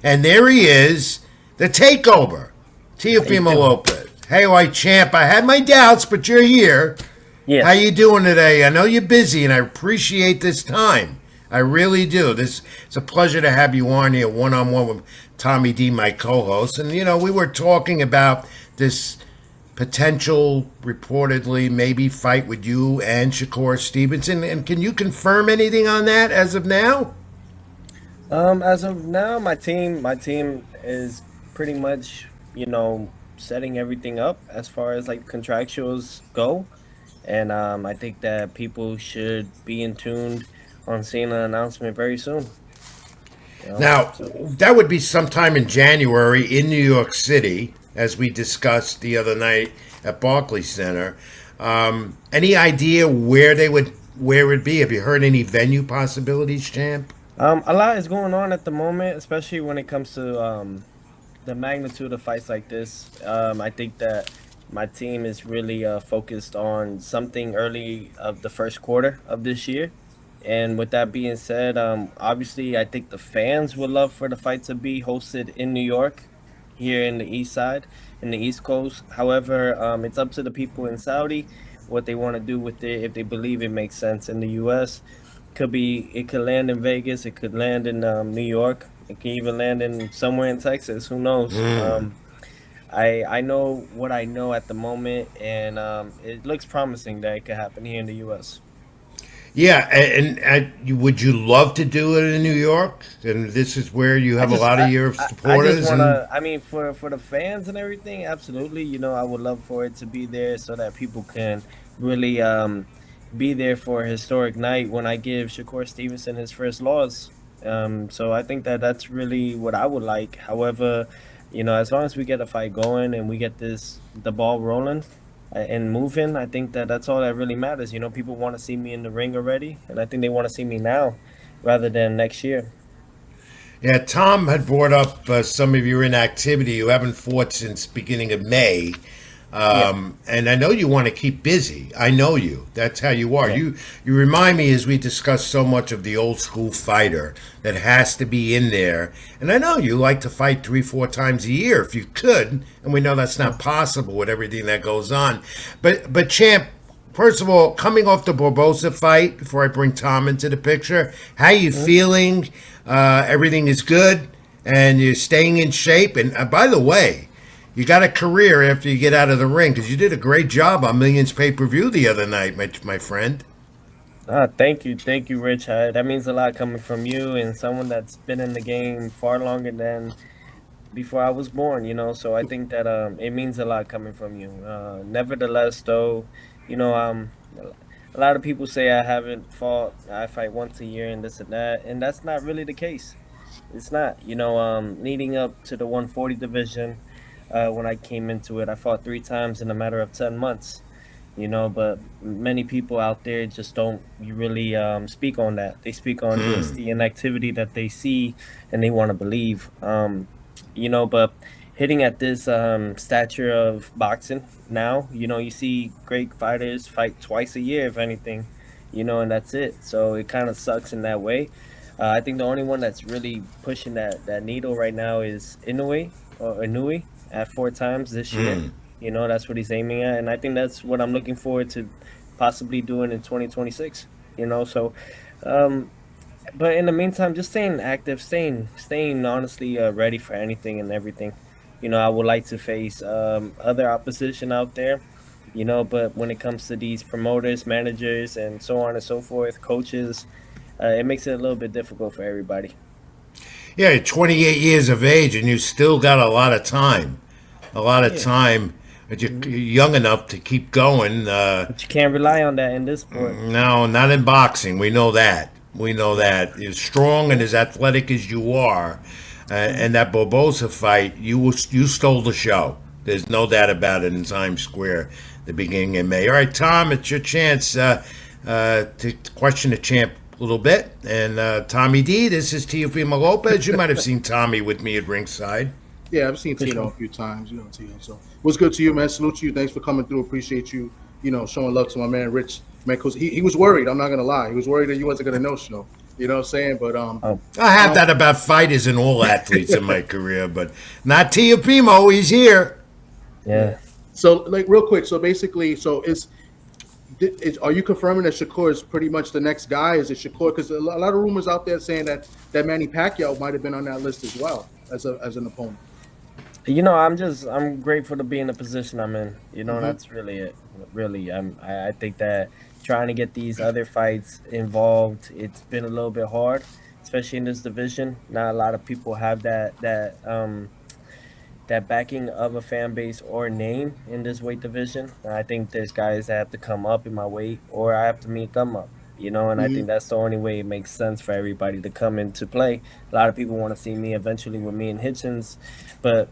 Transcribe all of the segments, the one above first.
And there he is, the Takeover, Teofimo Lopez. Hey, white champ, I had my doubts, but you're here. Yes. How you doing today? I know you're busy, and I appreciate this time. I really do. It's a pleasure to have you on here one-on-one with Tommy D, my co-host. And, we were talking about this potential, reportedly, maybe fight with you and Shakur Stevenson. And can you confirm anything on that as of now? As of now, my team is pretty much, setting everything up as far as like contractuals go. And I think that people should be in tuned on seeing an announcement very soon. Now, So that would be sometime in January in New York City, as we discussed the other night at Barclays Center. Any idea where it'd be? Have you heard any venue possibilities, champ? a lot is going on at the moment, especially when it comes to the magnitude of fights like this. I think that my team is really focused on something early of the first quarter of this year. And with that being said, obviously, I think the fans would love for the fight to be hosted in New York, here in the East Side, in the East Coast. However, it's up to the people in Saudi what they want to do with it. If they believe it makes sense in the U.S., it could land in Vegas, it could land in New York, it could even land in somewhere in Texas. Who knows? I know what I know at the moment, and it looks promising that it could happen here in the U.S. Yeah, and would you love to do it in New York? And this is where you have a lot of your I just supporters. want And to. I mean, for the fans and everything, absolutely. I would love for it to be there so that people can really be there for a historic night when I give Shakur Stevenson his first loss. So I think that that's really what I would like. However, as long as we get a fight going and we get the ball rolling and moving, I think that that's all that really matters. People want to see me in the ring already, and I think they want to see me now rather than next year. yeah, Tom had brought up some of your inactivity. You haven't fought since beginning of May. Yeah, And I know you want to keep busy. I know you. That's how you are. yeah. You remind me, as we discuss so much, of the old school fighter that has to be in there. And I know you like to fight 3-4 times a year if you could. And we know that's not possible with everything that goes on. But champ, first of all, coming off the Barbosa fight, before I bring Tom into the picture, how you feeling? Everything is good, and you're staying in shape. And by the way, you got a career after you get out of the ring because you did a great job on Millions pay-per-view the other night, my friend. Thank you, Rich. That means a lot coming from you and someone that's been in the game far longer than before I was born. So I think that it means a lot coming from you. Nevertheless, though, you know, um, a lot of people say I haven't fought. I fight once a year and this and that's not really the case. It's not. Leading up to the 140 division, when I came into it, I fought 3 times in a matter of 10 months. But many people out there just don't really speak on that. They speak on just the inactivity that they see and they want to believe. But hitting at this stature of boxing now, you see great fighters fight twice a year, if anything, and that's it. So it kind of sucks in that way. I think the only one that's really pushing that needle right now is Inui at 4 times this year. That's what he's aiming at, and I think that's what I'm looking forward to possibly doing in 2026. So um, but in the meantime, just staying active, staying honestly ready for anything and everything. I would like to face other opposition out there. But when it comes to these promoters, managers, and so on and so forth, coaches, it makes it a little bit difficult for everybody. Yeah, you're 28 years of age and you still got a lot of time. A lot of Yeah. time. But you're hmm young enough to keep going. But you can't rely on that in this sport. No, not in boxing. We know that. We know that. As strong and as athletic as you are, hmm and that Barbosa fight, you stole the show. There's no doubt about it in Times Square, the beginning of May. All right, Tom, it's your chance to question the champ a little bit. And Tommy D, this is Teofimo Lopez. You might have seen Tommy with me at ringside. Yeah, I've seen For Tino sure. a few times, Tino. So what's good to you, man? Salute to you. Thanks for coming through. Appreciate you, showing love to my man Rich, man, because he was worried. I'm not gonna lie, he was worried that you wasn't gonna know, You know what I'm saying? But Oh, I have that about fighters and all athletes in my career, but not Teofimo. He's here. yeah. yeah. So like real quick, so basically, so are you confirming that Shakur is pretty much the next guy? Is it Shakur? Because a lot of rumors out there saying that Manny Pacquiao might have been on that list as well as an opponent. I'm grateful to be in the position I'm in. Hmm. That's really it. Really, I think that trying to get these other fights involved, it's been a little bit hard, especially in this division. Not a lot of people have that backing of a fan base or name in this weight division. I think there's guys that have to come up in my weight, or I have to meet them up. And I think Hmm. that's the only way it makes sense for everybody to come into play. A lot of people want to see me eventually with me and Hitchens, but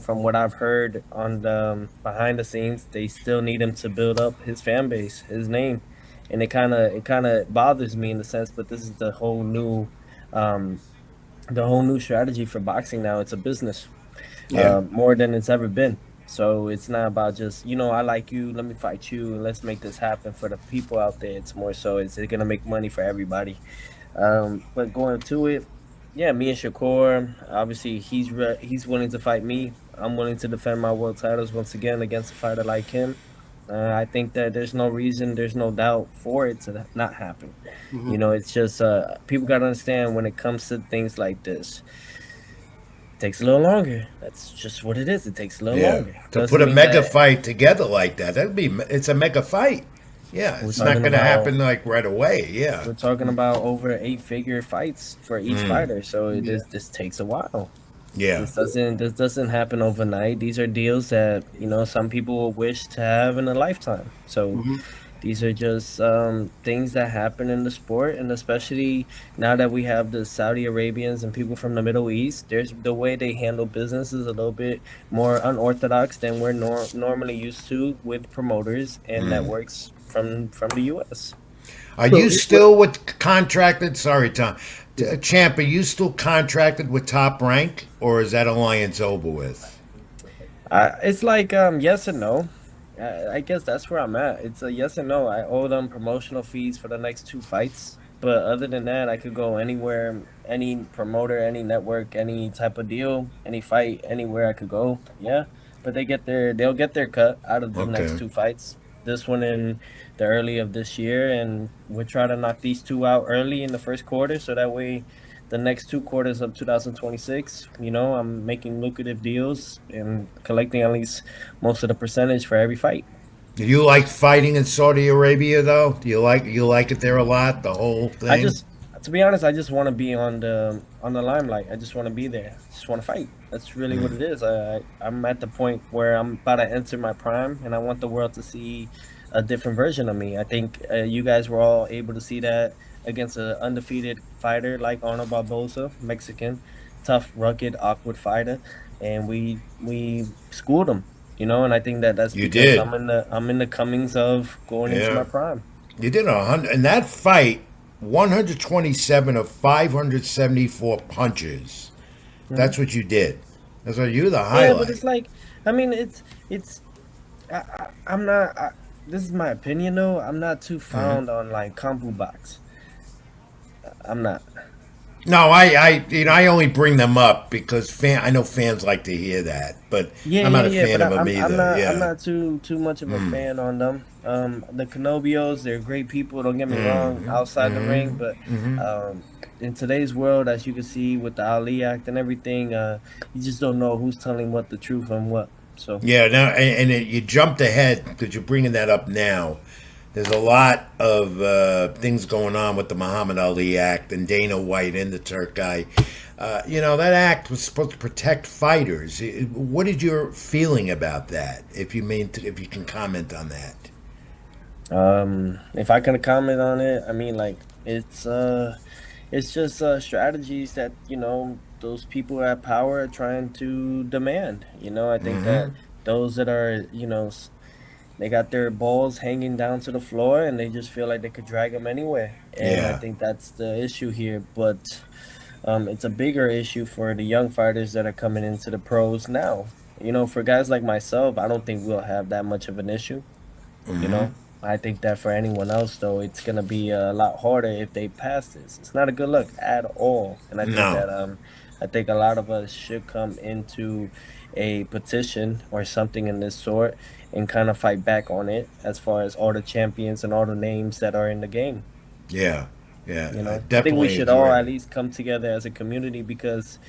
from what I've heard on the behind the scenes, they still need him to build up his fan base, his name, and it kind of bothers me in the sense. But this is um, the whole new strategy for boxing now. It's a business Yeah. more than it's ever been. So it's not about just, I like you, let me fight you, and let's make this happen for the people out there. It's more so, is it going to make money for everybody? But going to it, yeah, me and Shakur, obviously he's willing to fight me. I'm willing to defend my world titles once again against a fighter like him. I think that there's no reason, there's no doubt for it to not happen. Hmm. It's just people got to understand when it comes to things like this, takes a little longer. That's just what it is. It takes a little Yeah. longer. To put Doesn't a mean mega that fight together like that, it's a mega fight. Yeah, we're it's not talking going to about happen like right away. Yeah. we're talking about over 8-figure fights for each Mm. fighter. So Yeah. this takes a while. Yeah. This doesn't happen overnight. These are deals that some people will wish to have in a lifetime. So Hmm. these are just things that happen in the sport, and especially now that we have the Saudi Arabians and people from the Middle East, there's the way they handle business is a little bit more unorthodox than we're normally used to with promoters and networks from the U.S. Are So you still with contracted? Sorry, Tom. Champ, are you still contracted with Top Rank, or is that alliance over with? It's like yes and no. I guess that's where I'm at. It's a yes and no. I owe them promotional fees for the next two fights, but other than that, I could go anywhere, any promoter, any network, any type of deal, any fight, anywhere I could go. Yeah, but they'll get their cut out of the next Okay. two fights. This one in the early of this year, and we'll try to knock these two out early in the first quarter, so that way the next two quarters of 2026, I'm making lucrative deals and collecting at least most of the percentage for every fight. Do you like fighting in Saudi Arabia though? Do you like it there a lot? The whole I thing. just, to be honest, I just want to be on the limelight. I just want to be there. Just want to fight. That's really what it is. I'm at the point where I'm about to enter my prime, and I want the world to see a different version of me. I think you guys were all able to see that against an undefeated fighter like Arnold Barboza, Mexican, tough, rugged, awkward fighter, and we schooled him. And I think that that's You because did. I'm in the comings of going into my Yeah. prime. You did 100 in that fight. 127 of 574 punches. Mhm. That's what you did. That's what you the Yeah, but highlight. it's like, I mean, it's I'm not. This is my opinion though. I'm not too fond on like combo box. I'm not. No, I only bring them up because I know fans like to hear that, but Yeah, I'm yeah, not a yeah. fan But of them I'm either. not. I'm Yeah. not too much of a fan on them. The Canobios, they're great people. Don't get me wrong. Outside the ring, but um, in today's world, as you can see with the Ali Act and everything, you just don't know who's telling what the truth and what. So. Yeah, now you jumped ahead because you're bringing that up now. There's a lot of things going on with the Muhammad Ali Act and Dana White and the Turk guy. That act was supposed to protect fighters. What is your feeling about that? If you can comment on that. If I can comment on it, I mean, like, it's just strategies that those who have power are trying to demand. I think that those that are they got their balls hanging down to the floor and they just feel like they could drag them anywhere, and I Yeah. think that's the issue here. But it's a bigger issue for the young fighters that are coming into the pros now. For guys like myself, I don't think we'll have that much of an issue. You know. I think that for anyone else, though, it's gonna be a lot harder if they pass this. It's not a good look at all, and No. I think a lot of us should come into a petition or something in this sort and kind of fight back on it, as far as all the champions and all the names that are in the game. Yeah. Yeah. You I know, I think we definitely should all agree. at least come together as a community, because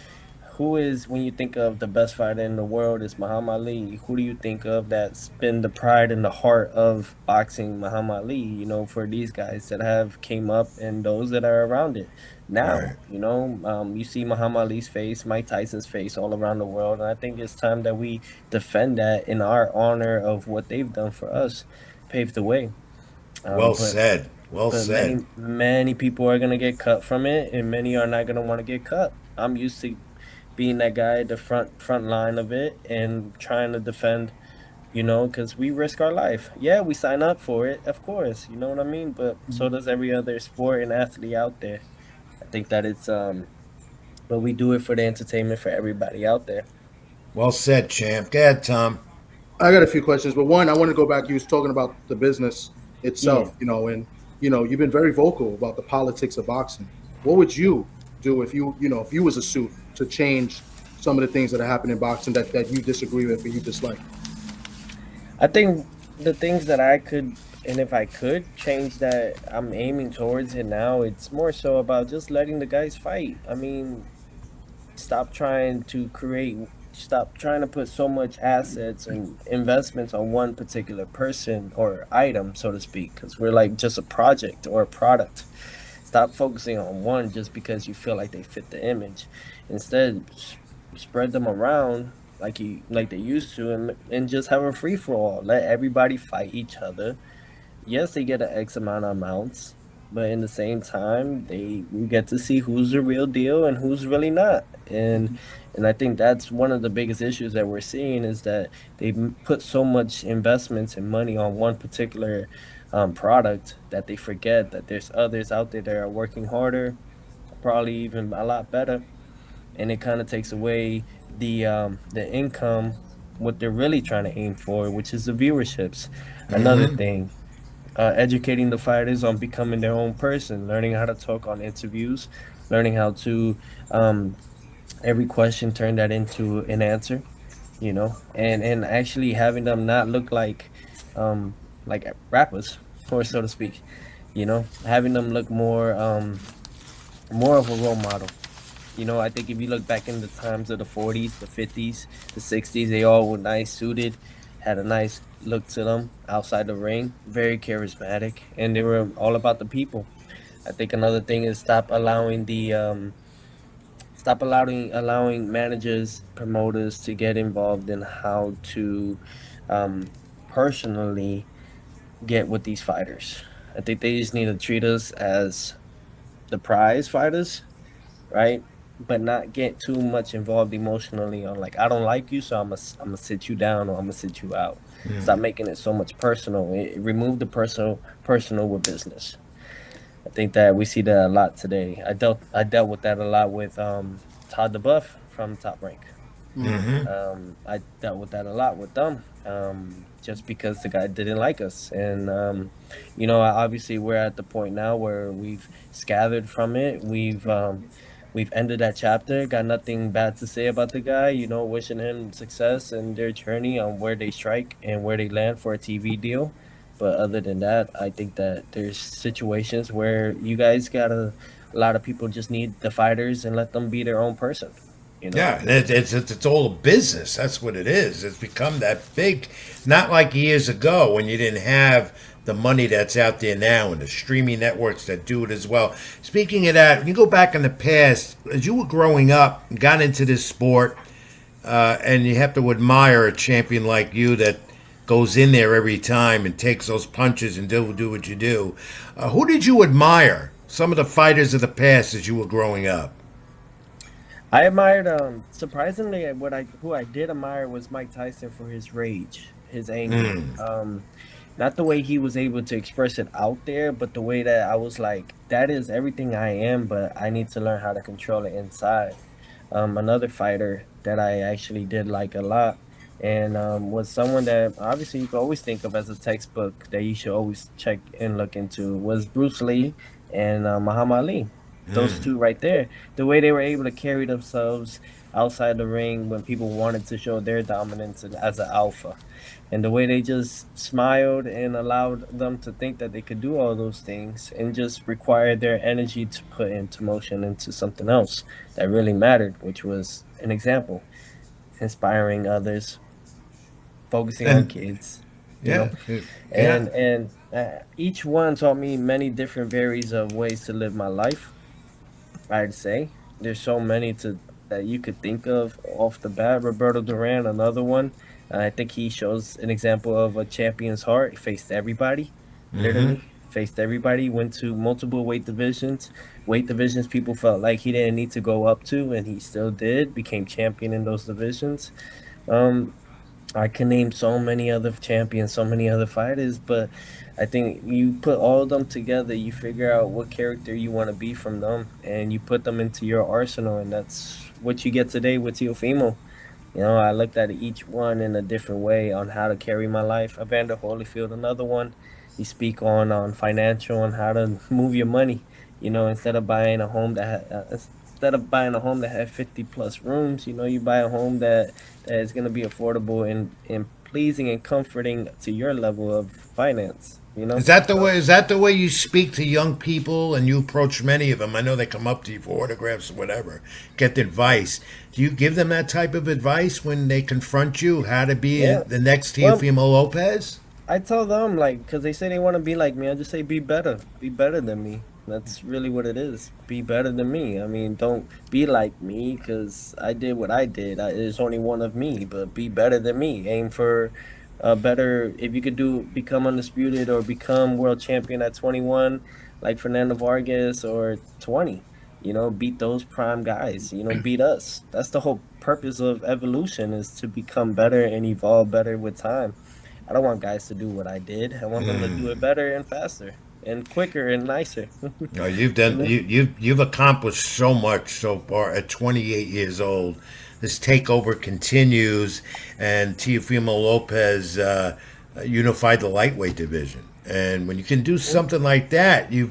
who is, when you think of the best fighter in the world is Muhammad Ali, who do you think of that's been the pride and the heart of boxing? Muhammad Ali, you know, for these guys that have came up and those that are around it now, Right. you know, you see Muhammad Ali's face, Mike Tyson's face all around the world, and I think it's time that we defend that in our honor of what they've done for us, paved the way. Well But said. Well many said. many people are gonna get cut from it, and many are not gonna want to get cut. I'm used to being that guy at the front line of it and trying to defend, you know, because we risk our life. Yeah, we sign up for it, of course, you know what I mean, but so does every other sport and athlete out there. I think that it's but we do it for the entertainment for everybody out there. Well said, champ. Go ahead, Tom. I got a few questions, but one, I want to go back. You was talking about the business Yeah. itself, and you've been very vocal about the politics of boxing. What would you do if if you was a suit to change some of the things that are happening in boxing that you disagree with or you dislike? I think the things that I could, and if I could change that, I'm aiming towards it now. It's more so about just letting the guys fight. I mean, stop trying to create, stop trying to put so much assets and investments on one particular person or item, so to speak, because we're like just a project or a product. Stop focusing on one just because you feel like they fit the image. Instead, spread them around like they used to, and just have a free for all. Let everybody fight each other. Yes, they get an X amount of amounts, but in the same time, they we get to see who's the real deal and who's really not. And I think that's one of the biggest issues that we're seeing, is that they put so much investments and money on one particular product, that they forget that there's others out there that are working harder, probably even a lot better, and it kind of takes away the income, what they're really trying to aim for, which is the viewerships. Another Mm-hmm. thing, educating the fighters on becoming their own person, learning how to talk on interviews, learning how to every question turn that into an answer, you know, and actually having them not look um like rappers, or so to speak, you know, having them look more of a role model. You know, I think if you look back in the times of the 40s, the 50s, the 60s, they all were nice suited, had a nice look to them outside the ring, very charismatic, and they were all about the people. I think another thing is stop allowing managers, promoters to get involved in how to um personally get with these fighters. I think they just need to treat us as the prize fighters, right? But not get too much involved emotionally on, like, I don't like you, so I'm gonna sit you down, or I'm gonna sit you out. Stop making it so much personal. Remove the personal with business. I think that we see that a lot today. I dealt with that a lot with Todd the Buff from Top Rank. Mm-hmm. I dealt with that a lot with them, just because the guy didn't like us, and you know, obviously we're at the point now where we've scattered from it. We've ended that chapter. Got nothing bad to say about the guy. You know, wishing him success in their journey on where they strike and where they land for a TV deal. But other than that, I think that there's situations where you guys gotta. A lot of people just need the fighters and let them be their own person. You know. Yeah, and it's all a business. That's what it is. It's become that big. Not like years ago when you didn't have the money that's out there now and the streaming networks that do it as well. Speaking of that, when you go back in the past, as you were growing up and got into this sport, and you have to admire a champion like you that goes in there every time and takes those punches and do what you do. Who did you admire? Some of the fighters of the past as you were growing up. I admired surprisingly, what I who I did admire was Mike Tyson for his rage, his anger. Mm. Not the way he was able to express it out there, but the way that I was like, that is everything I am, but I need to learn how to control it inside. Another fighter that I actually did like a lot And was someone that obviously you could always think of as a textbook that you should always check and look into was Bruce Lee and Muhammad Ali. Those two right there, the way they were able to carry themselves outside the ring when people wanted to show their dominance as an alpha, and the way they just smiled and allowed them to think that they could do all those things and just required their energy to put into motion into something else that really mattered, which was an example, inspiring others, focusing on And kids, you know, yeah, yeah. and each one taught me many different varies of ways to live my life. I'd say there's so many to that you could think of off the bat. Roberto Duran, another one. I think he shows an example of a champion's heart. He faced everybody, literally faced everybody. Went to multiple weight divisions people felt like he didn't need to go up to, and he still did. Became champion in those divisions. Um, I can name so many other champions, so many other fighters, but I think you put all of them together, you figure out what character you want to be from them, and you put them into your arsenal, and that's what you get today with Teofimo. You know, I looked at each one in a different way on how to carry my life. Evander Holyfield, another one. You speak on financial and how to move your money. You know, instead of buying a home that had 50 plus rooms, you know, you buy a home that is going to be affordable and pleasing and comforting to your level of finance. You know, Is that the so way? Is that the way you speak to young people and you approach many of them? I know they come up to you for autographs or whatever, get advice. Do you give them that type of advice when they confront you how to be yeah. the next Well, Teofimo Lopez? I tell them like, cause they say they want to be like me. I just say be better than me. That's really what it is. Be better than me. I mean, don't be like me, cause I did what I did. There's only one of me, but be better than me. Aim for a better. If you could become undisputed or become world champion at 21, like Fernando Vargas, or 20. You know, beat those prime guys. You know, beat us. That's the whole purpose of evolution, is to become better and evolve better with time. I don't want guys to do what I did. I want them to do it better and faster and quicker and nicer. No, you've You done know? you've accomplished so much so far at 28 years old. This takeover continues, and Teofimo Lopez unified the lightweight division. And when you can do something like that, you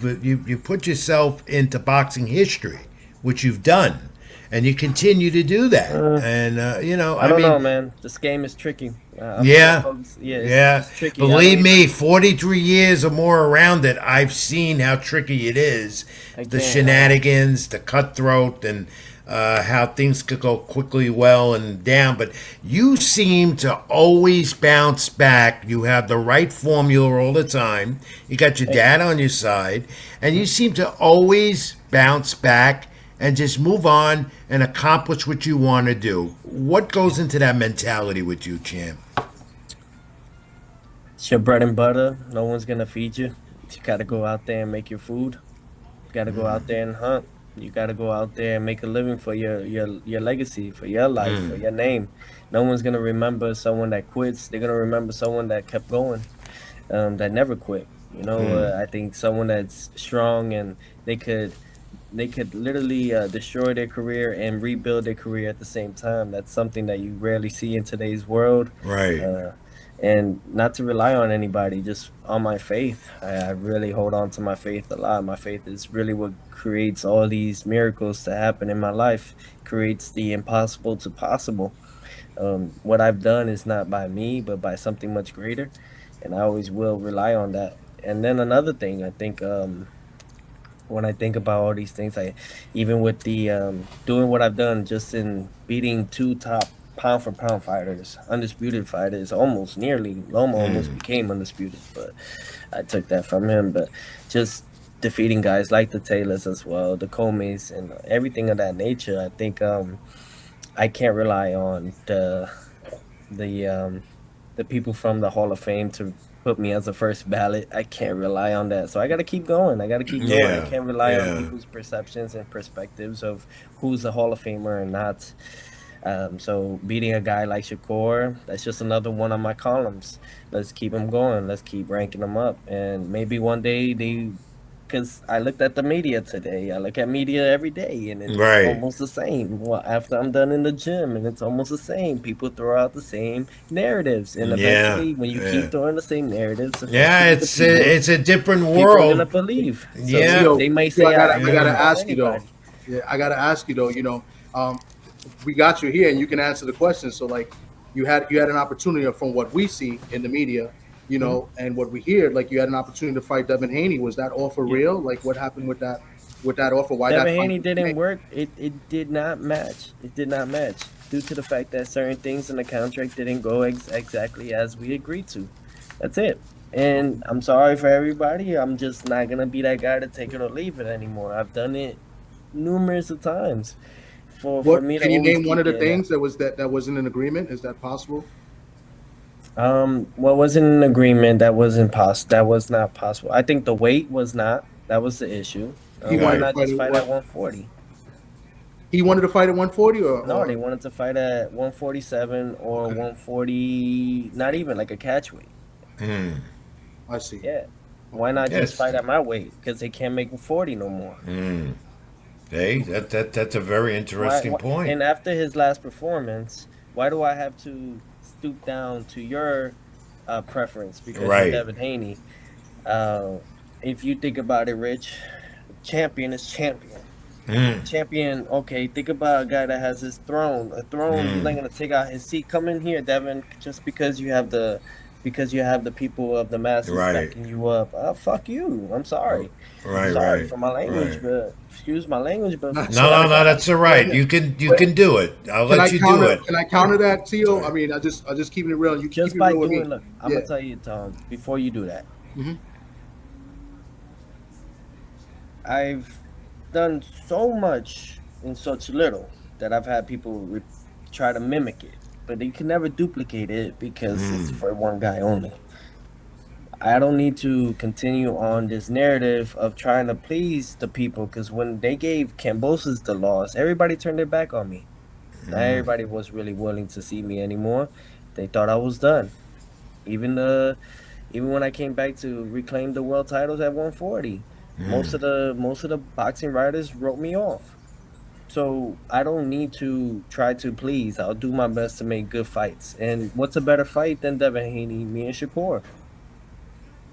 put yourself into boxing history, which you've done, and you continue to do that. Uh, And I I don't know, mean, man. This game is tricky. I'm sure yeah, folks. Yeah, yeah. it's tricky. I don't Believe me, even. 43 years or more around it, I've seen how tricky it is. I The can't. shenanigans, the cutthroat, and how things could go quickly well and down. But you seem to always bounce back. You have the right formula all the time. You got your Thank you. dad on your side, and you seem to always bounce back and just move on and accomplish what you want to do. What goes into that mentality with you, champ? It's your bread and butter. No one's gonna feed you. You gotta go out there and make your food. You gotta go out there and hunt. You gotta go out there and make a living for your legacy, for your life, for your name. No one's gonna remember someone that quits. They're gonna remember someone that kept going, that never quit. You know, I think someone that's strong and they could they could literally destroy their career and rebuild their career at the same time. That's something that you rarely see in today's world. Right. Uh, and not to rely on anybody, just on my faith. I really hold on to my faith a lot. My faith is really what creates all these miracles to happen in my life, creates the impossible to possible. What I've done is not by me, but by something much greater, and I always will rely on that. And then another thing, I think when I think about all these things, I even with the doing what I've done, just in beating two top pound for pound fighters, undisputed fighters, almost nearly Loma almost became undisputed, but I took that from him. But just defeating guys like the Taylors as well, the Comeys, and everything of that nature, I think I can't rely on the the people from the Hall of Fame to put me as a first ballot. I can't rely on that. So I got to keep going. I got to keep going. I Yeah. can't rely on Yeah. people's perceptions and perspectives of who's a Hall of Famer and not. So beating a guy like Shakur, that's just another one of my columns. Let's keep him going. Let's keep ranking them up. And maybe one day because I looked at the media today. I look at media every day, and it's Right. almost the same. Well, after I'm done in the gym, and it's almost the same. People throw out the same narratives, and Yeah. eventually, when you Yeah. keep throwing the same narratives, Yeah, eventually the it's a different people are gonna world. believe. So Yeah. Theo, they might Theo, say I I gotta agree about ask you though. anybody. Yeah, I gotta ask you though. Um, we got you here, and you can answer the question. So, like, you had an opportunity from what we see in the media, and what we hear. Like, you had an opportunity to fight Devin Haney. Was that offer Yeah. real? Like, what happened with that offer? Why Devin that fight? Haney didn't work. It did not match. It did not match due to the fact that certain things in the contract didn't go exactly as we agreed to. That's it. And I'm sorry for everybody. I'm just not gonna be that guy to take it or leave it anymore. I've done it numerous of times. For What me to can you always name one keep of the getting things that wasn't an agreement? Is that possible? what wasn't an agreement that wasn't that was not possible. I think the weight was not. That was the issue. He Why wanted to Right. not fight just at fight at what? 140? He wanted to fight at 140, No, they or wanted to fight at 147 or okay, 140, not even like a catch weight. Mm. I see. Yeah. Why not just Yes. fight at my weight? Because they can't make 40 no more. Mm. Hey, that's a very interesting point. And after his last performance, why do I have to stoop down to your preference because you're Right. Devin Haney? Uh, if you think about it, Rich, champion is champion. Mm. Champion, okay, think about a guy that has his throne. A throne, you're not Mm. gonna take out his seat. Come in here, Devin, just because you have the people of the masses Right. backing you up. Fuck you. I'm sorry. I'm Right. sorry Right. for my language, Right. but excuse my language, but That's No, all no, right. no. That's all right. You But can do it. I'll let you do it. can I counter that, Tio? I Right. mean, I just keeping it real. And you keep just it by real with doing me. look, I'm Yeah. gonna tell you, Tom, before you do that. Mhm. I've done so much in such little that I've had people try to mimic it, but they can never duplicate it because it's Mm. for one guy only. I don't need to continue on this narrative of trying to please the people because when they gave Cambosis the loss, everybody turned their back on me. Not Mm. everybody was really willing to see me anymore. They thought I was done. Even the even when I came back to reclaim the world titles at 140, Mm. most of the boxing writers wrote me off. So I don't need to try to please. I'll do my best to make good fights. And what's a better fight than Devin Haney, me and Shakur?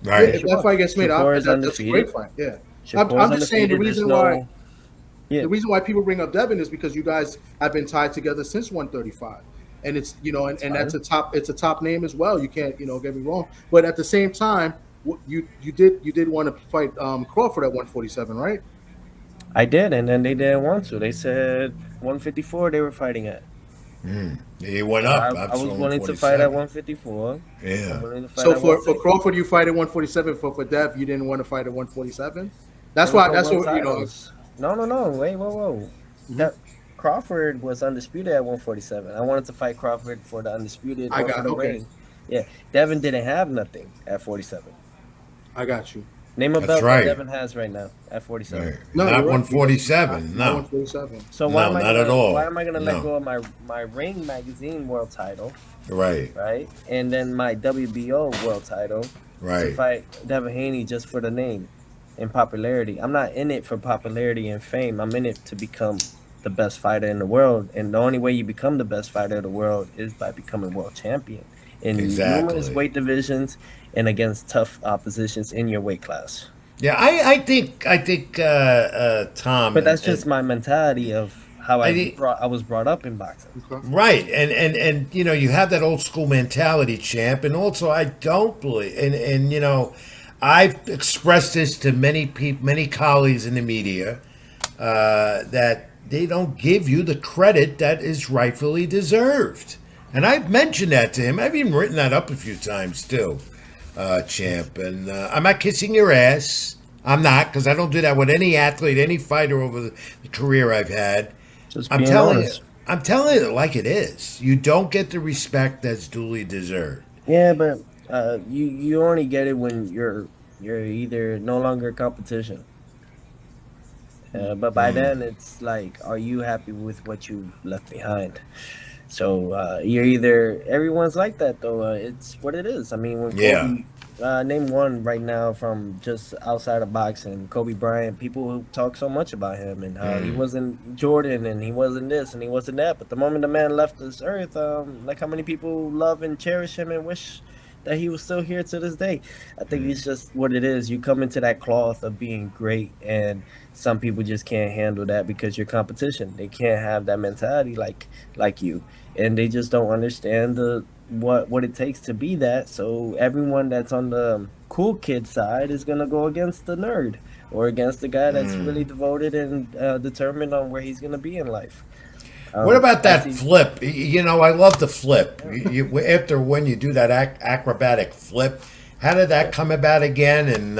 Yeah, Me and Right. if that Shakur. fight gets made, Shakur is that's a great undefeated. fight. Yeah, Shakur is I'm just saying undefeated. There's no yeah. the reason why people bring up Devin is because you guys have been tied together since 135, and it's It's and fine. it's a top name as well. You can't get me wrong, but at the same time, you did want to fight Crawford at 147, right? I did, and then they didn't want to. They said 154 they were fighting at. Mm. He went So up. I Up to was willing to fight at 147. 154. I'm Yeah. willing to fight So at for 160. Crawford, you fight at 147. For Dev, you didn't want to fight at 147. They That's were why. for That's world what titles. No, no, no. Wait, whoa, whoa. Mhm. That Crawford was undisputed at 147. I wanted to fight Crawford for the undisputed I or for got the okay. reign. Yeah, Devin didn't have nothing at 47. I got you. Name a That's belt that right. Devin has right now at 47. Right. No, Not you're right. He doesn't. 147. Not No. 147. So No, not at why all. am I gonna let No. go of my Ring Magazine world title, Right. right? And then my WBO world title to Right. fight Devin Haney just for the name and popularity. I'm not in it for popularity and fame. I'm in it to become the best fighter in the world. And the only way you become the best fighter in the world is by becoming world champion in numerous Exactly. weight divisions and against tough oppositions in your weight class. Yeah, I think Tom But that's and just my mentality of how I think I was brought up in boxing. Okay. right, and you have that old school mentality, champ, and also I don't believe, and I've expressed this to many people, many colleagues in the media, that they don't give you the credit that is rightfully deserved, and I've mentioned that to him. I've even written that up a few times too, champ, and I'm not kissing your ass. I'm not, because I don't do that with any athlete, any fighter over the career I've had. Just I'm being telling you, honest. I'm telling you like it is. You don't get the respect that's duly deserved. Yeah, but you only get it when you're either no longer competition. But by Mm. then it's like, are you happy with what you've left behind? So you're either everyone's like that though. It's what it is. I mean, Yeah, Name one right now from just outside of boxing. Kobe Bryant. People who talk so much about him and how he wasn't Jordan and he wasn't this and he wasn't that. But the moment the man left this earth, like how many people love and cherish him and wish that he was still here to this day. I think it's just what it is. You come into that cloth of being great, and some people just can't handle that because you're competition. They can't have that mentality like you, and they just don't understand the what it takes to be that. So everyone that's on the cool kid side is gonna go against the nerd or against the guy that's really devoted and determined on where he's gonna be in life. What about I that see. flip? You know, I love the flip. After when you do that acrobatic flip, how did that come about again? And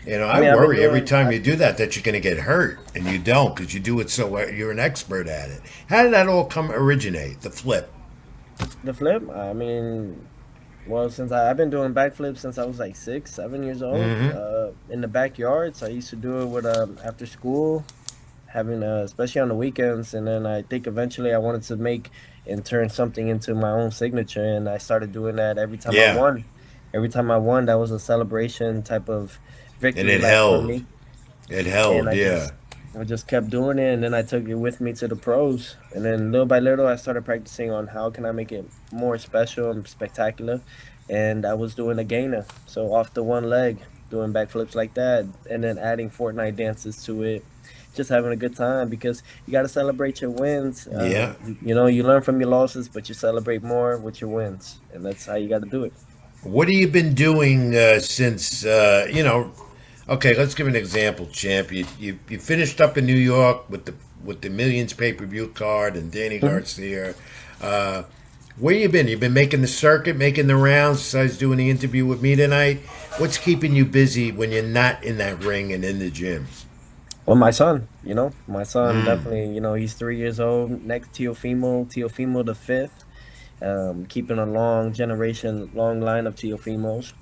you know, I I mean, I've been worry every doing. time you do that you're going to get hurt, and you don't because you do it so you're an expert at it. How did that all come originate? The flip. The flip, I mean, well, since I've been doing backflips since I was like 6, 7 years old, in the backyards. I used to do it with after school, having especially on the weekends, and then I think eventually I wanted to make and turn something into my own signature, and I started doing that every time I Yeah, won. Every time I won, that was a celebration type of and victory it lap for held. me, It and held. Yeah. I just kept doing it, and then I took it with me to the pros, and then little by little I started practicing on how can I make it more special and spectacular, and I was doing a gainer, so off the one leg doing backflips like that, and then adding Fortnite dances to it, just having a good time because you got to celebrate your wins. Yeah. You learn from your losses, but you celebrate more with your wins, and that's how you got to do it. What have you been doing since you know? Okay, let's give an example, champ. You finished up in New York with the Millions pay per view card and Danny Garcia. Uh, where you been? You've been making the circuit, making the rounds. Besides doing the interview with me tonight, what's keeping you busy when you're not in that ring and in the gym? Well, my son definitely, he's 3 years old. Next, Teofimo the fifth, keeping a long line of Teofimos,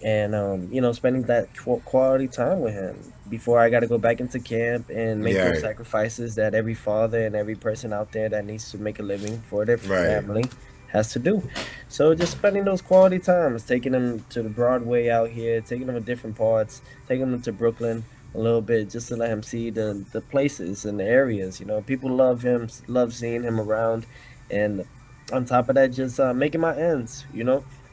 and spending that quality time with him before I got to go back into camp and make those Yeah, sacrifices that every father and every person out there that needs to make a living for their right. family has to do. So just spending those quality times, taking them to the Broadway out here, taking them to different parts, taking them to Brooklyn a little bit just to let him see the places and the areas. People love him, love seeing him around, and on top of that, just making my ends.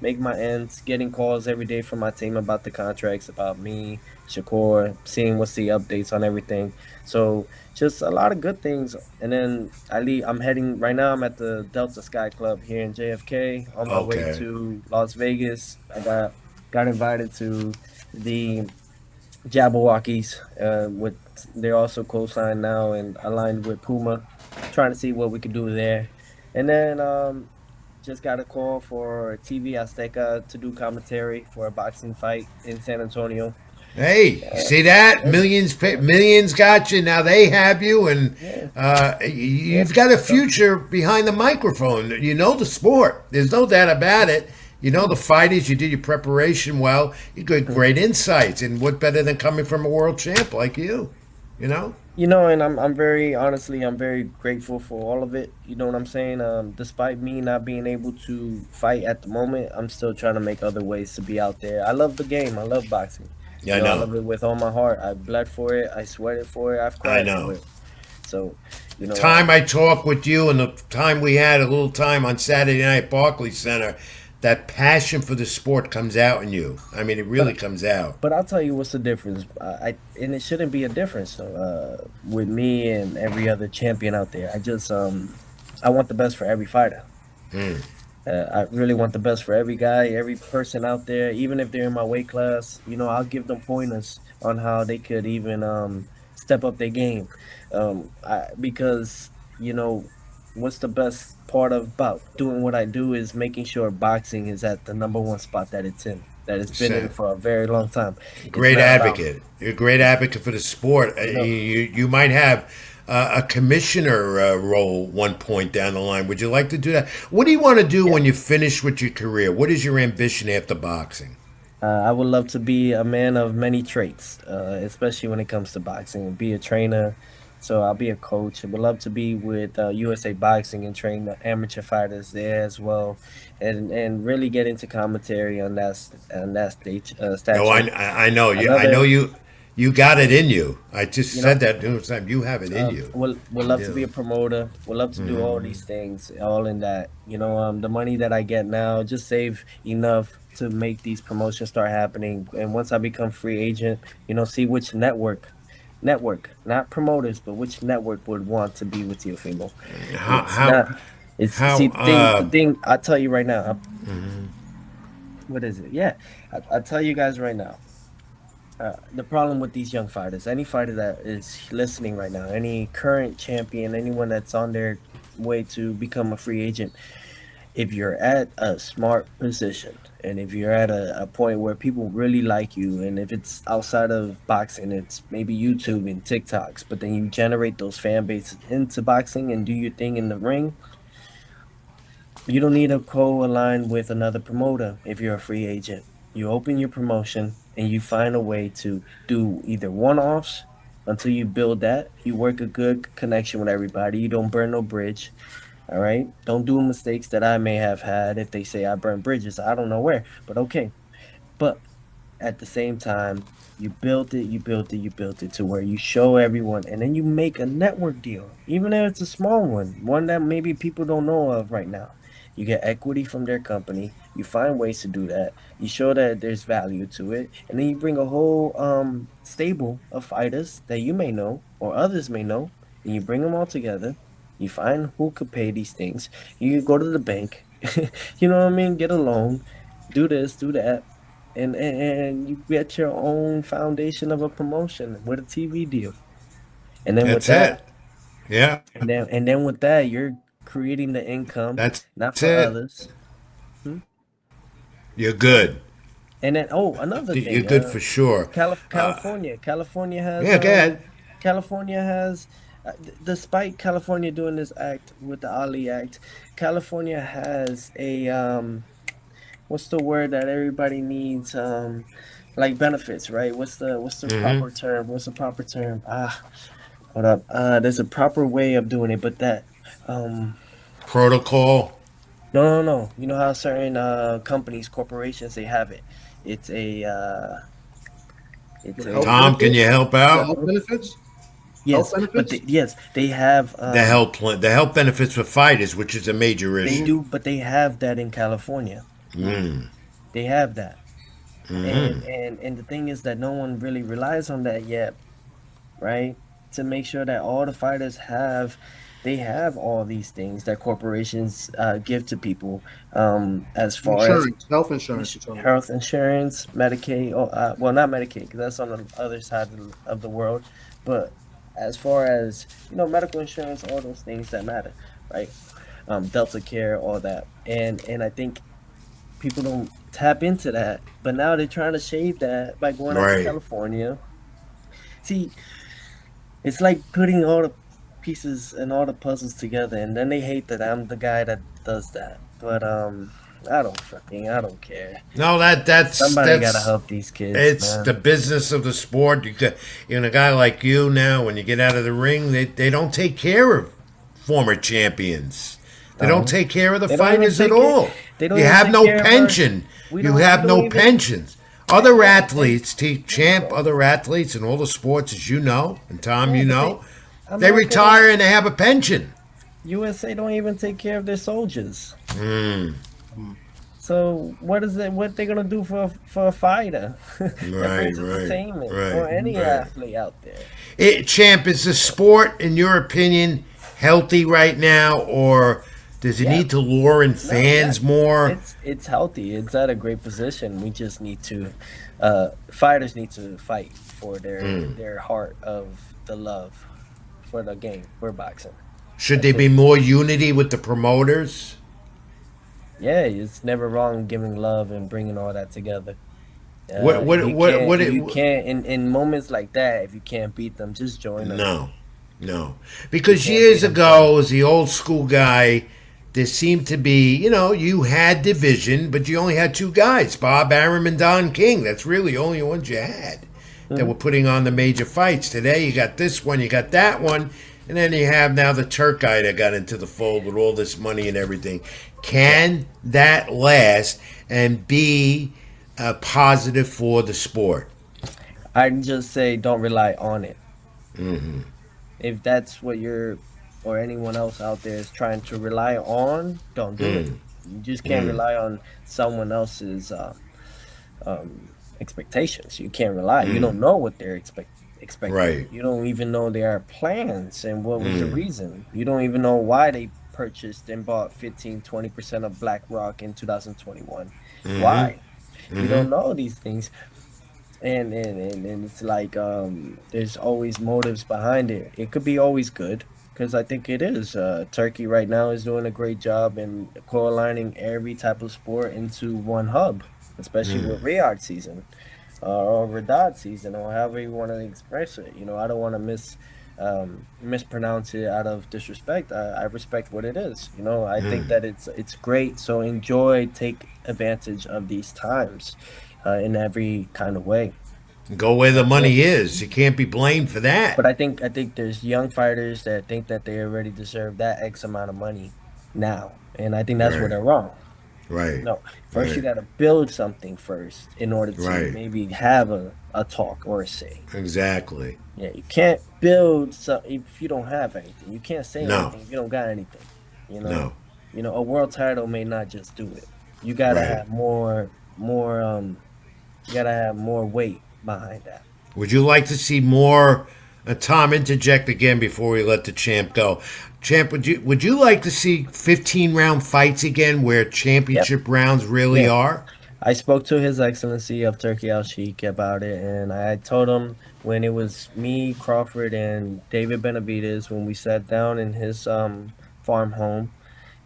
Make my ends, getting calls every day from my team about the contracts, about me, Shakur, seeing what's the updates on everything. So just a lot of good things. And then I'm heading right now. I'm at the Delta Sky Club here in JFK on my way Okay. to Las Vegas. I got invited to the Jabberwockies. With they're also co-signed now and aligned with Puma, trying to see what we could do there. And then just got a call for TV Azteca to do commentary for a boxing fight in San Antonio. Hey, you Uh, see that? and Millions got you. Now they have you, and yeah, yeah. you've got a So future behind the microphone. You know the sport. There's no doubt about it. You know the fighters. You did your preparation well. You got great insights, and what better than coming from a world champ like you? You know. and I'm very honestly, I'm very grateful for all of it. You know what I'm saying? Despite me not being able to fight at the moment, I'm still trying to make other ways to be out there. I love the game. I love boxing. Yeah, I I know. love it with all my heart. I bled for it. I sweated for it. I've I cried for know. it. So, The time I talked with you and the time we had a little time on Saturday night at Barclays Center, that passion for the sport comes out in you. I mean, it really but comes out. But I'll tell you what's the difference. And it shouldn't be a difference though, with me and every other champion out there. I want the best for every fighter. I really want the best for every guy, every person out there, even if they're in my weight class. I'll give them pointers on how they could even step up their game. Because what's the best part about doing what I do is making sure boxing is at the number one spot that it's in, that it's been in So, for a very long time. It's great not about, advocate. You're a great it's, advocate for the sport. you know, You might have a commissioner role one point down the line. Would you like to do that? What do you want to do yeah. when you finish with your career? What is your ambition after boxing? I would love to be a man of many traits, especially when it comes to boxing. Be a trainer, So I'll be a coach. I would love to be with USA Boxing and train the amateur fighters there as well, and really get into commentary on that stage No, stature. I know Another, you got it in you. I just you said know, that numerous times. You have it in you. would love to be a promoter. Would love to do all these things, all in that. The money that I get now, just save enough to make these promotions start happening. And once I become free agent, see which network, not promoters, but which network would want to be with Teofimo. How It's how not. It's how see the thing. I tell you right now. What is it? Yeah, I tell you guys right now. The problem with these young fighters, any fighter that is listening right now, any current champion, anyone that's on their way to become a free agent, if you're at a smart position and if you're at a point where people really like you, and if it's outside of boxing, it's maybe YouTube and TikToks, but then you generate those fan bases into boxing and do your thing in the ring, you don't need to co-align with another promoter if you're a free agent. You open your promotion and you find a way to do either one-offs until you build that. You work a good connection with everybody. You don't burn no bridge. All right. Don't do mistakes that I may have had. If they say I burn bridges, I don't know where, but okay. But at the same time, you built it to where you show everyone, and then you make a network deal, even if it's a small one that maybe people don't know of right now. You get equity from their company. You find ways to do that. You show that there's value to it, and then you bring a whole stable of fighters that you may know or others may know, and you bring them all together. You find who could pay these things. You go to the bank, you know what I mean? Get a loan, do this, do that, and you get your own foundation of a promotion with a TV deal. And then with That's that, it. Yeah, and then with that, you're creating the income that's not for it. others. Hmm? You're good. And then another You're thing, good for sure. California has Yeah, go ahead. California has despite California doing this act with the Ali Act, California has a what's the word that everybody needs, like benefits, right? What's the proper term? What's the proper term? Hold up. There's a proper way of doing it, but that um Protocol. no, no, no. You know how certain companies, corporations, they have it. It's a it's With health Tom, can you benefits, help the out? health benefits, health yes, but benefits. yes, they have The health benefits for fighters, which is a major they issue. do, but they have that in California. They have that. And the thing is that no one really relies on that yet, right? To make sure that all the fighters they have all these things that corporations give to people, as far as Insurance, health insurance. You're talking about. health insurance, Medicaid. Well, not Medicaid because that's on the other side of the world. But as far as medical insurance, all those things that matter, right? Delta Care, all that, and I think people don't tap into that. But now they're trying to shave that by going out to Right. California. See, it's like putting all the pieces and all the puzzles together, and then they hate that I'm the guy that does that. But I don't care. No, Somebody gotta help these kids, it's the man. business of the sport. A guy like you now, when you get out of the ring, they don't take care of former champions. They don't No, take care of the they don't even fighters at take care. all. They don't You even have take no care of our. pension. We You don't. We have don't no even. pensions. Other Exactly. athletes, champ, other athletes in all the sports, as you know, and Tom, Yeah, you but know, they America retire don't. and they have a pension. USA don't even take care of their soldiers. Mm, So what is it? What they gonna do for a fighter that right, brings right, entertainment right, or any right. athlete out there? Champ, is the sport, in your opinion, healthy right now, or does it Yeah. need to lure in No, yeah. fans more? It's healthy. It's at a great position. We just need to fighters need to fight for their heart of the love for the game, for boxing. Should there That's be it. more unity with the promoters? Yeah, it's never wrong giving love and bringing all that together. What, what, what, what, If it, you can't in moments like that, if you can't beat them, just join them. No, no. You Because can't beat years them, join ago, as the old school guy, there seemed to be, you had division, but you only had two guys, Bob Arum and Don King. That's really the only ones you had. that were putting on the major fights. Today you got this one, you got that one, and then you have now the Turk guy that got into the fold with all this money and everything. Can that last and be positive for the sport? I'd just say don't rely on it. Mm-hmm. If that's what you're or anyone else out there is trying to rely on, don't do it. Mm. You just can't Mm. rely on someone else's expectations. You can't rely. You don't Mm. know what they're expecting. Right. You don't even know their plans and what was the Mm. reason. You don't even know why they purchased and bought 15-20% of BlackRock in 2021. Mm-hmm. Why? You Mm-hmm. don't know these things. And it's like there's always motives behind it. It could be always good because I think it is. Turkey right now is doing a great job in co-aligning every type of sport into one hub, especially Mm. with Riyadh season or Riyadh season or however you want to express it. I don't want to mispronounce it out of disrespect. I respect what it is. I think Mm. that it's great. So enjoy, take advantage of these times in every kind of way. Go where the That's it. money is. You can't be blamed for But that. I think there's young fighters that think that they already deserve that X amount of money now, and I think that's where Right. they're wrong. Right. No, first you Right. got to build something first in order to Right. maybe have a talk or a say. Exactly. Yeah, you can't build so if you don't have anything. You can't say No. anything if you don't got anything. You know, No. a world title may not just do it. You gotta Right. have more. You gotta have more weight behind that. Would you like to see more? Tom, interject again before we let the champ go. Champ, would you like to see 15-round fights again, where Yep. championship rounds really Yeah. are? I spoke to His Excellency of Turkey Al Sheikh about it, and I told him when it was me, Crawford, and David Benavides when we sat down in his farm home,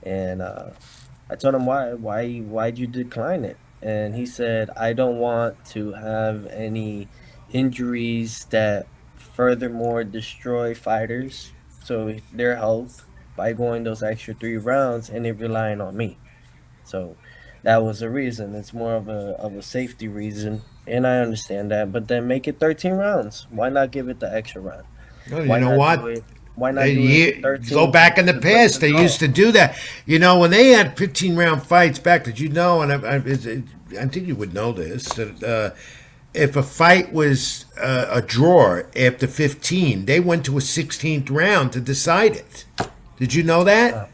and I told him why'd you decline it, and he said I don't want to have any injuries that furthermore destroy fighters, so their health by going those extra 3 rounds and it relying on me. So that was the reason. It's more of a safety reason, and I understand that. But then make it 13 rounds. Why not give it the extra round? Well, you Why know not do what? it? Why not do it Go 13 back in the to break past. the They used draw? to do that. When they had 15-round fights back, did you know? And I think you would know this. That if a fight was a draw after 15, they went to a 16th round to decide it. Did you know that? Uh,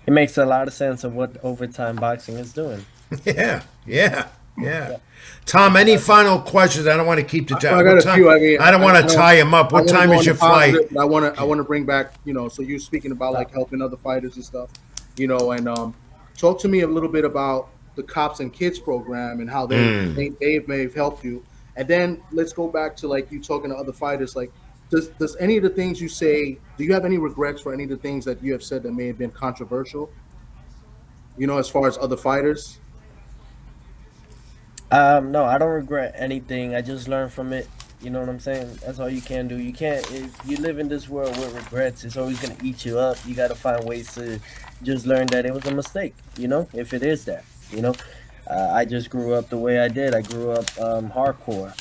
it makes a lot of sense of what overtime boxing is doing. Yeah, yeah, yeah. Yep, Tom, makes a any lot of sense. final questions? I don't want to keep the I time. got What a time? few. I mean, I don't want to tie him up. I What want to time go is on the your flight? positive, but I want to bring back. So you're speaking about like helping other fighters and stuff. And talk to me a little bit about the Cops and Kids program and how Mm. they may have helped you. And then let's go back to like you talking to other fighters. Like, does any of the things you say? Do you have any regrets for any of the things that you have said that may have been controversial? As far as other fighters. No, I don't regret anything. I just learned from it. You know what I'm saying? That's all you can do. You can't, if you live in this world with regrets, it's always going to eat you up. You got to find ways to just learn that it was a mistake, if it is that, you know. I just grew up the way I did. I grew up hardcore,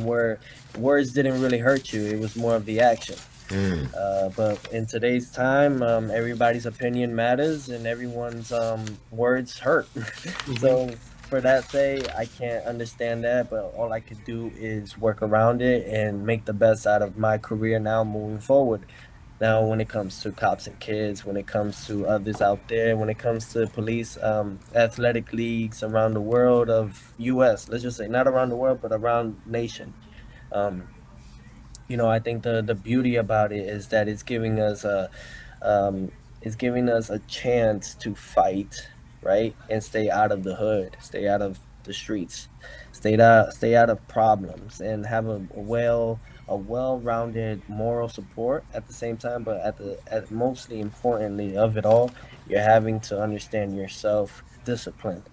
where words didn't really hurt you. It was more of the action. Mm. But in today's time, everybody's opinion matters and everyone's words hurt. Hmm. So for that say, I can't understand that, but all I could do is work around it and make the best out of my career now moving forward. Now, when it comes to cops and kids, when it comes to others out there, when it comes to police, athletic leagues around the world of U.S., let's just say not around the world, but around nation. Um, I think the beauty about it is that um, it's giving us a chance to fight, right, and stay out of the hood, stay out of the streets, stay out of problems, and have a well-rounded moral support at the same time. But at mostly importantly of it all, you're having to understand yourself, discipline,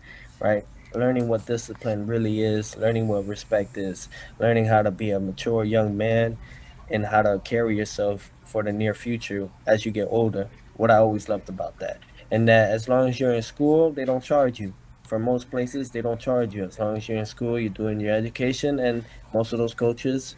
right? Learning what discipline really is, learning what respect is, learning how to be a mature young man and how to carry yourself for the near future as you get older. What I always loved about that. And that as long as you're in school, they don't charge you. for most places, they don't charge you as long as you're in school, you're doing your education, and most of those coaches,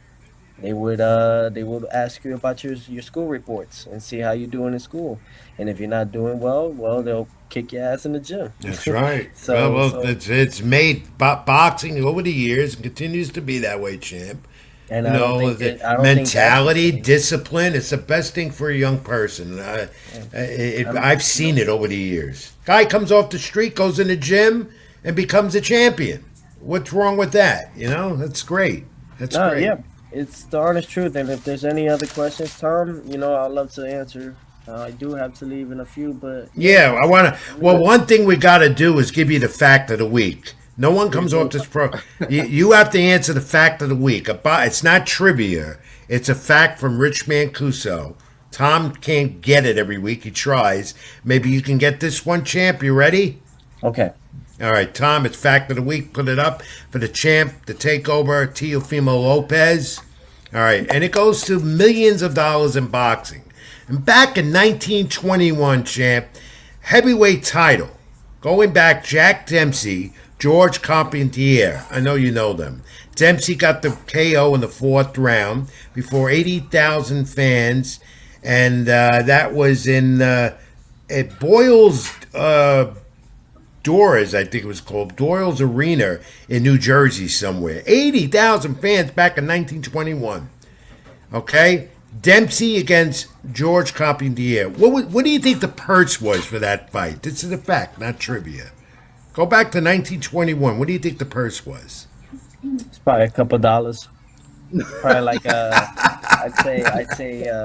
they would ask you about your school reports and see how you're doing in school. And if you're not doing well, they'll kick your ass in the gym. That's right. Well, so well, so it's made boxing over the years and continues to be that way, champ. and You I don't know, think the that I don't think that's the mentality, thing. discipline. It's the best thing for a young person. Um, I've seen it over the years. Guy comes off the street, goes in the gym, and becomes a champion. What's wrong with that? You know, that's great. That's No, great. yeah, it's the honest truth. And if there's any other questions, Tom, I'd love to answer. I do have to leave in a few, but yeah, Yeah, I want to. Well, one thing we got to do is give you the fact of the week. No one comes off this pro. You have to answer the fact of the week. It's not trivia. It's a fact from Rich Mancuso. Tom can't get it every week. He tries. Maybe you can get this one, champ. You ready? okay. All right, Tom, it's fact of the week. Put it up for the champ, the takeover, Teofimo Lopez. All right, and it goes to millions of dollars in boxing. And back in 1921, champ, heavyweight title, going back Jack Dempsey, George Carpentier. I know you know them. Dempsey got the KO in the fourth round before 80,000 fans, and that was in at Boyle's Doors, I think it was called, Doyle's Arena in New Jersey somewhere. 80,000 fans back in 1921. Okay? Dempsey against George Carpentier. What do you think the purse was for that fight? This is a fact, not trivia. Go back to 1921. What do you think the purse was? It's probably a couple dollars. Probably like I'd say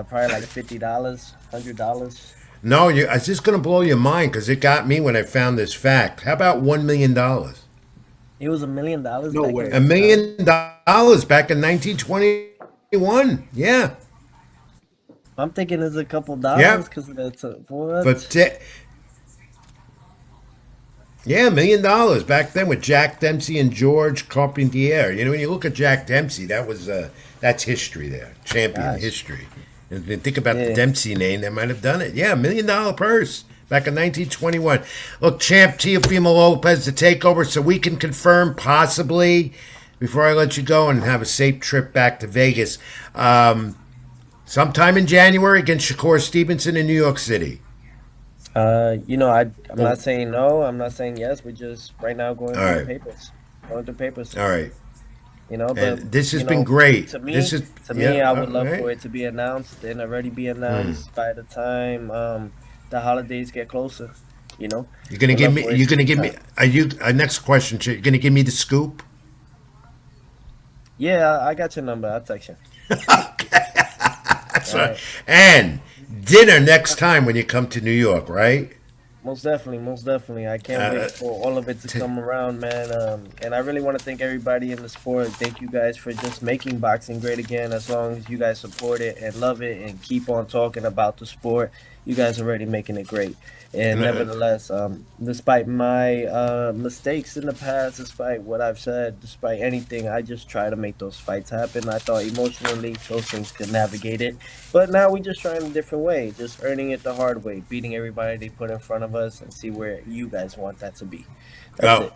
probably like $50, $100. No, it's just going to blow your mind because it got me when I found this fact. How about $1 million? It was $1 million. No back way. in $1 that time. million back in 1921. Yeah. I'm thinking it's a couple Yeah. dollars because that's what? But yeah, $1 million back then with Jack Dempsey and George Carpentier. You know, when you look at Jack Dempsey, that's history there, champion Gosh. history. And if you think about the Yeah. Dempsey name, they might have done it. Yeah, $1 million purse back in 1921. Look, champ Teofimo Lopez, the takeover, so we can confirm possibly before I let you go and have a safe trip back to Vegas. Sometime in January against Shakur Stevenson in New York City. I'm not saying no. I'm not saying yes. We're just right now going All through right. the papers. Going through papers. All right. But And this has been great. To me, This is I would love all right. for it to be announced and already be announced by the time the holidays get closer. You know, You're gonna Would give love me. for it You're to gonna be give me. done. Are you? Next question. You're gonna give me the scoop. Yeah, I got your number. I'll text you. That's All right. right. And dinner next time when you come to New York, right? Most definitely. I can't wait for all of it to come around, man. And I really want to thank everybody in the sport. Thank you guys for just making boxing great again. As long as you guys support it and love it and keep on talking about the sport, you guys are already making it great. And nevertheless, despite my mistakes in the past, despite what I've said, despite anything, I just try to make those fights happen. I thought emotionally those things could navigate it. But now we just trying a different way, just earning it the hard way, beating everybody they put in front of us and see where you guys want that to be. That's Oh, it.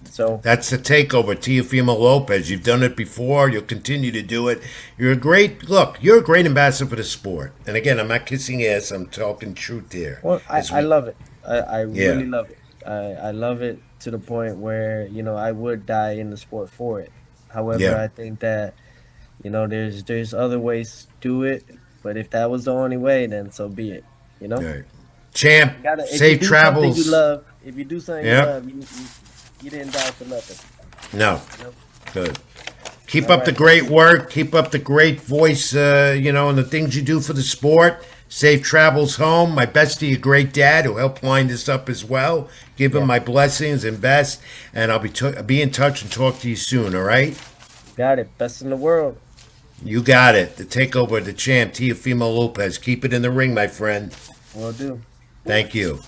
So that's the takeover, Teofimo Lopez. You've done it before. You'll continue to do it. You're a great ambassador for the sport. And again, I'm not kissing ass. I'm talking truth there. well, I love it. I Yeah. really love it. I love it to the point where, I would die in the sport for it. However, Yeah. I think that, there's other ways to do it. But if that was the only way, then so be it. All right. Champ, If you safe do travels. something you love, if you do something Yeah. you love, you didn't die for nothing. No. You know? Good. Keep All up the right. great work. Keep up the great voice, and the things you do for the sport. Safe travels home. My best to your great dad who helped line this up as well. Give him my blessings and best. And I'll be in touch and talk to you soon, all right? Got it. Best in the world. You got it. The takeover, the champ, Teofimo Lopez. Keep it in the ring, my friend. Will do. Thank you.